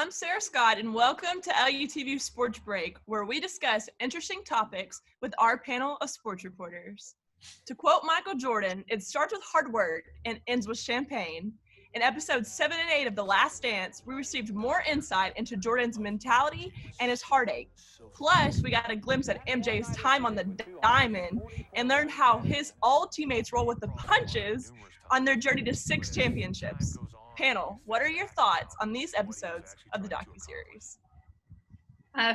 I'm Sara Scott, and welcome to LUTV Sports Break, where we discuss interesting topics with our panel of sports reporters. To quote Michael Jordan, it starts with hard work and ends with champagne. In episodes 7 and 8 of The Last Dance, we received more insight into Jordan's mentality and his heartache. Plus, we got a glimpse at MJ's time on the diamond and learned how his old teammates roll with the punches on their journey to 6 championships. Panel, what are your thoughts on these episodes of the Docu-series?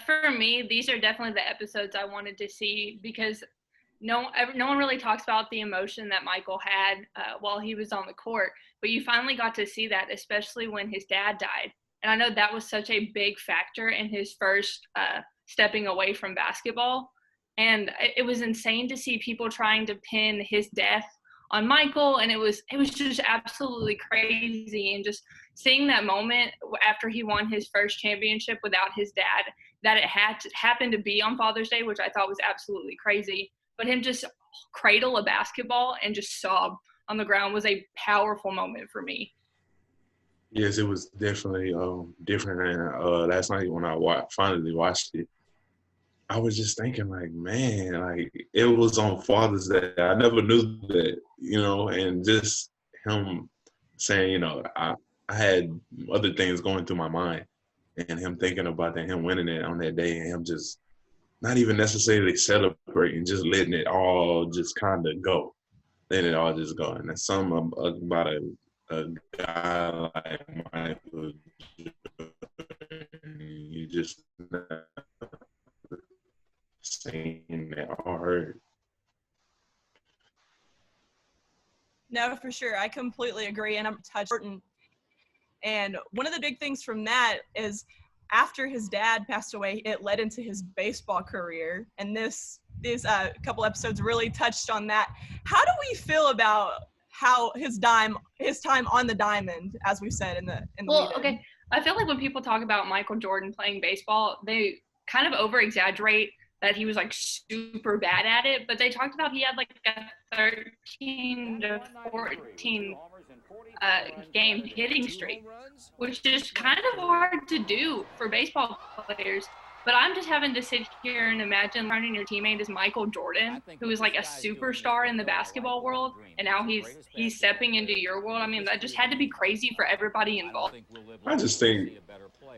For me, these are definitely the episodes I wanted to see because no one really talks about the emotion that Michael had while he was on the court, but you finally got to see that, especially when his dad died. And I know that was such a big factor in his first stepping away from basketball. And it was insane to see people trying to pin his death on Michael, and it was just absolutely crazy. And just seeing that moment after he won his first championship without his dad, that it happened to be on Father's Day, which I thought was absolutely crazy. But him just cradle a basketball and just sob on the ground was a powerful moment for me. Yes, it was definitely different. And last night when I finally watched it, I was just thinking, like, man, like, it was on Father's Day. I never knew that, and just him saying, I had other things going through my mind, and him thinking about that, him winning it on that day, and him just not even necessarily celebrating, just letting it all just kind of go. Letting it all just go. And that's something about a guy like Michael Jordan, you just never seen that or heard. No, for sure. I completely agree, and I'm touched. And one of the big things from that is after his dad passed away, it led into his baseball career, and these couple episodes really touched on that. How do we feel about how his time on the diamond, as we said in the Well, okay. I feel like when people talk about Michael Jordan playing baseball, they kind of over-exaggerate that he was like super bad at it, but they talked about he had like a 13 to 14 game hitting streak, which is kind of hard to do for baseball players. But I'm just having to sit here and imagine learning your teammate is Michael Jordan, who is like a superstar in the basketball world, and now he's stepping into your world. I mean, that just had to be crazy for everybody involved. I just think,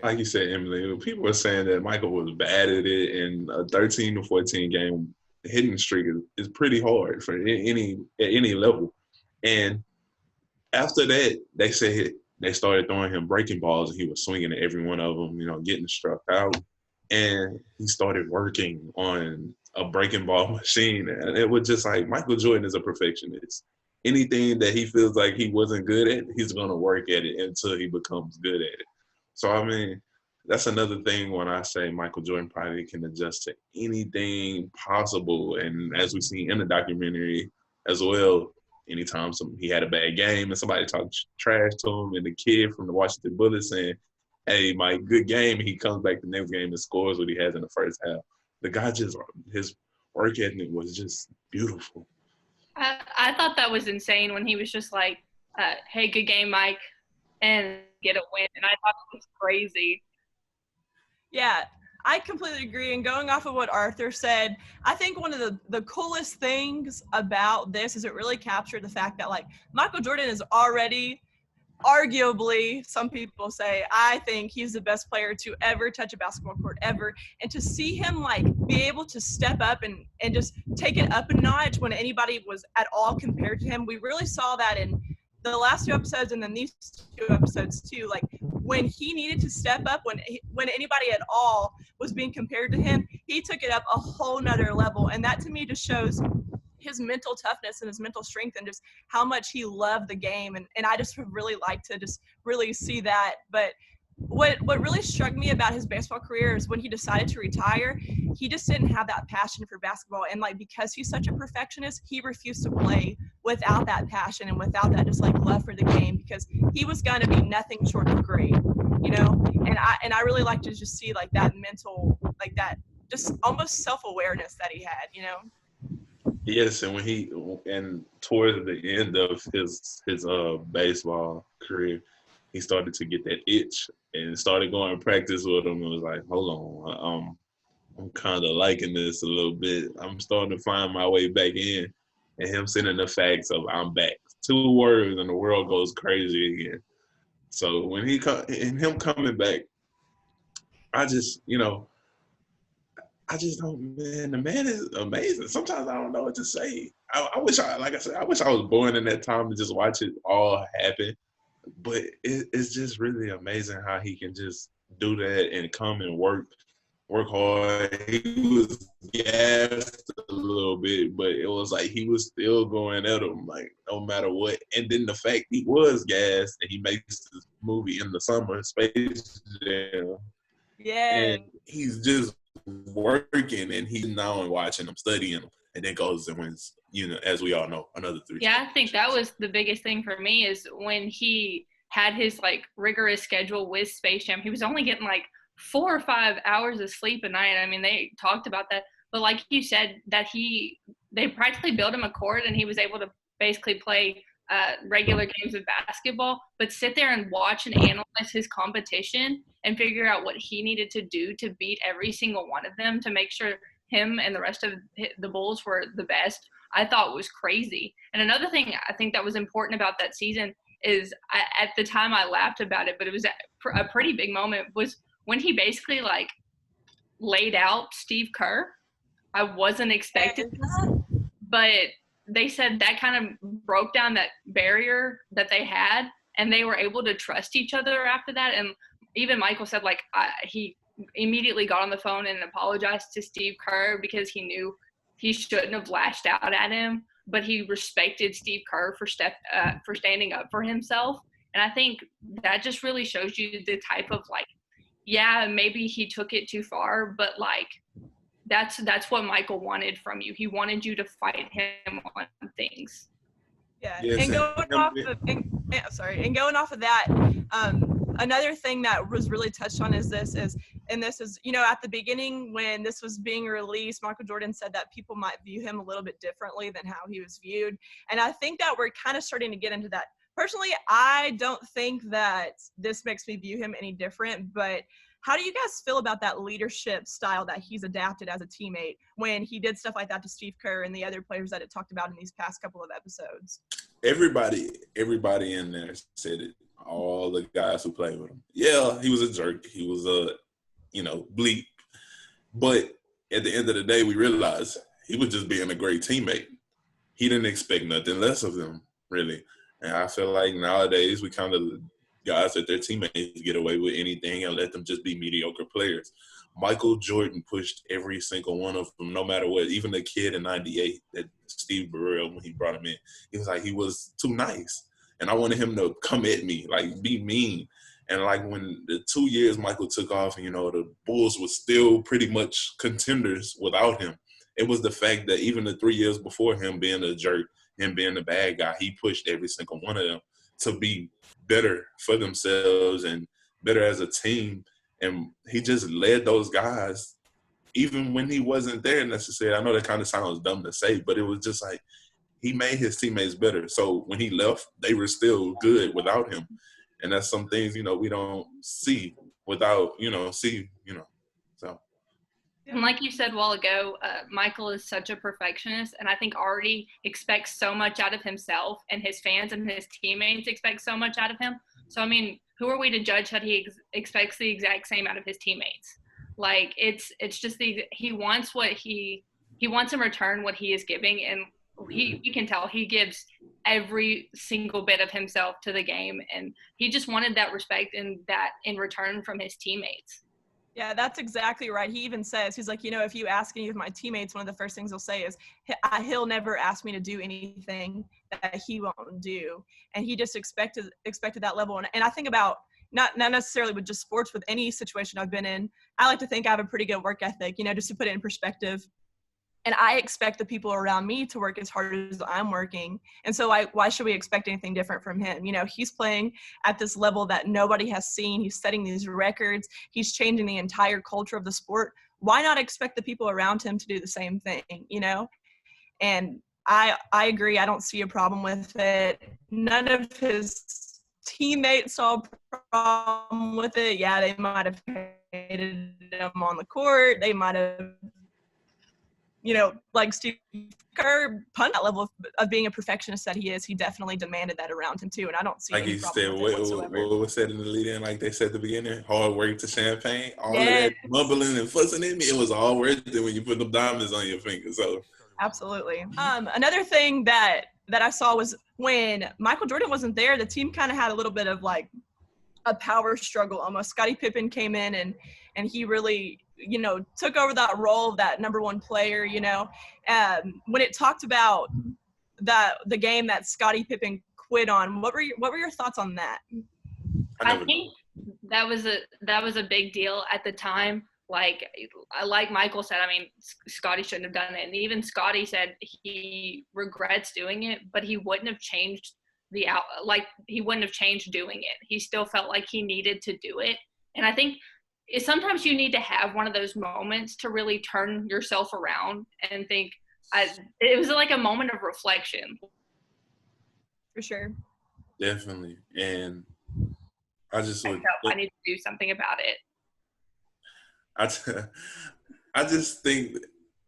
like you said, Emily, people are saying that Michael was bad at it, and a 13 to 14 game hitting streak is pretty hard for at any level. And after that, they said they started throwing him breaking balls, and he was swinging at every one of them, getting struck out. And he started working on a breaking ball machine. And it was just like, Michael Jordan is a perfectionist. Anything that he feels like he wasn't good at, he's going to work at it until he becomes good at it. So, I mean, that's another thing when I say Michael Jordan probably can adjust to anything possible. And as we see in the documentary as well, anytime he had a bad game and somebody talked trash to him, and the kid from the Washington Bullets saying, hey, Mike, good game. He comes back the next game and scores what he has in the first half. The guy his work ethic was just beautiful. I thought that was insane when he was just like, hey, good game, Mike, and get a win. And I thought it was crazy. Yeah, I completely agree. And going off of what Arthur said, I think one of the coolest things about this is it really captured the fact that, like, Michael Jordan is already – arguably, some people say, I think he's the best player to ever touch a basketball court ever. And to see him, like, be able to step up and just take it up a notch when anybody was at all compared to him, we really saw that in the last 2 episodes and then these 2 episodes too. Like, when he needed to step up, when anybody at all was being compared to him, he took it up a whole nother level. And that to me just shows his mental toughness and his mental strength and just how much he loved the game. And I just would really like to just really see that. But what really struck me about his baseball career is when he decided to retire, he just didn't have that passion for basketball. And, like, because he's such a perfectionist, he refused to play without that passion and without that just, like, love for the game, because he was going to be nothing short of great, And I really like to just see, like, that mental, like, that just almost self-awareness that he had, Yes, and towards the end of his baseball career, he started to get that itch and started going to practice with him and was like, hold on, I'm kind of liking this a little bit. I'm starting to find my way back in. And him sending the facts of I'm back. 2 words and the world goes crazy again. So when him coming back, I just don't, man, the man is amazing. Sometimes I don't know what to say. I wish I was born in that time to just watch it all happen. But it's just really amazing how he can just do that and come and work hard. He was gassed a little bit, but it was like he was still going at him, like no matter what. And then the fact he was gassed and he makes this movie in the summer, Space Jam, Yeah. and he's just working, and he's now and watching them, studying them, and then goes and wins. As we all know, another 3. Yeah, I think that was the biggest thing for me is when he had his rigorous schedule with Space Jam. He was only getting 4 or 5 hours of sleep a night. I mean, they talked about that. But like you said, that they practically built him a court, and he was able to basically play regular games of basketball, but sit there and watch and analyze his competition and figure out what he needed to do to beat every single one of them to make sure him and the rest of the Bulls were the best, I thought was crazy. And another thing I think that was important about that season is at the time I laughed about it, but it was a pretty big moment, was when he basically laid out Steve Kerr. I wasn't expecting that, but they said that kind of broke down that barrier that they had, and they were able to trust each other after that. And even Michael said he immediately got on the phone and apologized to Steve Kerr because he knew he shouldn't have lashed out at him, but he respected Steve Kerr for standing up for himself. And I think that just really shows you the type of yeah, maybe he took it too far, but that's what Michael wanted from you. He wanted you to fight him on things. Yeah, Yes, and going off of that, another thing that was really touched on is this is at the beginning when this was being released, Michael Jordan said that people might view him a little bit differently than how he was viewed, and I think that we're kind of starting to get into that. Personally, I don't think that this makes me view him any different, but how do you guys feel about that leadership style that he's adapted as a teammate when he did stuff like that to Steve Kerr and the other players that it talked about in these past couple of episodes? Everybody in there said it. All the guys who played with him. Yeah, he was a jerk. He was a, bleep. But at the end of the day, we realized he was just being a great teammate. He didn't expect nothing less of them, really. And I feel like nowadays we kind of guys that their teammates get away with anything and let them just be mediocre players. Michael Jordan pushed every single one of them, no matter what. Even the kid in '98, that Steve Burrell, when he brought him in, he was he was too nice. And I wanted him to come at me, be mean. And when the 2 years Michael took off, and, the Bulls were still pretty much contenders without him. It was the fact that even the 3 years before him being a jerk, him being the bad guy, he pushed every single one of them to be better for themselves and better as a team. And he just led those guys, even when he wasn't there necessarily. I know that kind of sounds dumb to say, but it was just he made his teammates better. So when he left, they were still good without him. And that's some things, we don't see without, so. And like you said a while ago, Michael is such a perfectionist, and I think already expects so much out of himself, and his fans and his teammates expect so much out of him. So, I mean, who are we to judge that he expects the exact same out of his teammates? It's just he wants what he wants in return what he is giving, and you can tell he gives every single bit of himself to the game, and he just wanted that respect and that in return from his teammates. Yeah, that's exactly right. He even says, he's if you ask any of my teammates, one of the first things he'll say is, he'll never ask me to do anything that he won't do. And he just expected that level. And I think about, not necessarily with just sports, with any situation I've been in, I like to think I have a pretty good work ethic, just to put it in perspective. And I expect the people around me to work as hard as I'm working. And so why should we expect anything different from him? He's playing at this level that nobody has seen. He's setting these records. He's changing the entire culture of the sport. Why not expect the people around him to do the same thing, And I agree. I don't see a problem with it. None of his teammates saw a problem with it. Yeah, they might have hated him on the court. They might have, like Steve Kerr, that level of being a perfectionist that he is, he definitely demanded that around him too, and I don't see any problem with it whatsoever. What was said in the lead-in, like they said at the beginning, hard work to champagne, all of Yes. that mumbling and fussing at me, it was all worth it when you put them diamonds on your finger. So absolutely. Another thing that I saw was when Michael Jordan wasn't there, the team kind of had a little bit of like a power struggle almost. Scottie Pippen came in and he really, took over that role of that number one player, when it talked about the game that Scottie Pippen quit on, what were your thoughts on that? I think that was a big deal at the time. Like Michael said, I mean, Scottie shouldn't have done it. And even Scottie said he regrets doing it, but he wouldn't have changed he wouldn't have changed doing it. He still felt like he needed to do it. And I think sometimes you need to have one of those moments to really turn yourself around and think. It was like a moment of reflection. For sure. Definitely. And I just would. I need to do something about it. I just think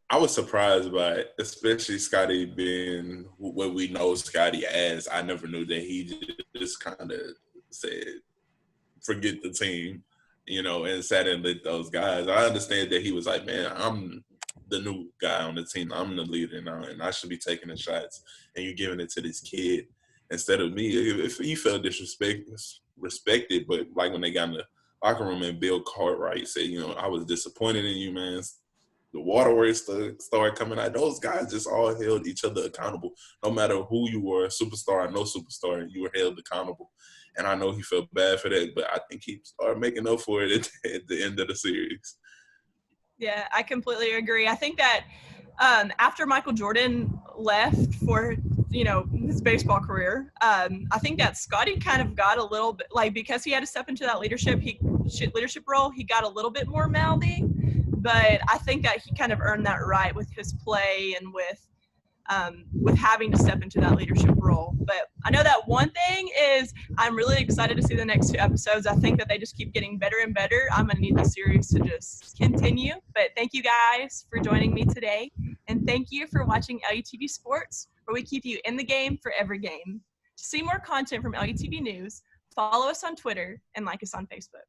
I was surprised by it, especially Scottie being what we know Scottie as. I never knew that he just kind of said, forget the team, and sat and lit those guys. I understand that he was like, man, I'm the new guy on the team. I'm the leader now, and I should be taking the shots, and you're giving it to this kid instead of me. If he felt respected, but like when they got in the locker room and Bill Cartwright said, I was disappointed in you, man. The waterworks started coming out. Those guys just all held each other accountable. No matter who you were, superstar or no superstar, you were held accountable. And I know he felt bad for that, but I think he started making up for it at the end of the series. Yeah, I completely agree. I think that after Michael Jordan left for his baseball career, I think that Scottie kind of got a little bit, like, because he had to step into that leadership role, he got a little bit more mouthy. But I think that he kind of earned that right with his play and with having to step into that leadership role. But I know that one thing is I'm really excited to see the next 2 episodes. I think that they just keep getting better and better. I'm going to need the series to just continue. But thank you guys for joining me today. And thank you for watching LUTV Sports, where we keep you in the game for every game. To see more content from LUTV News, follow us on Twitter and like us on Facebook.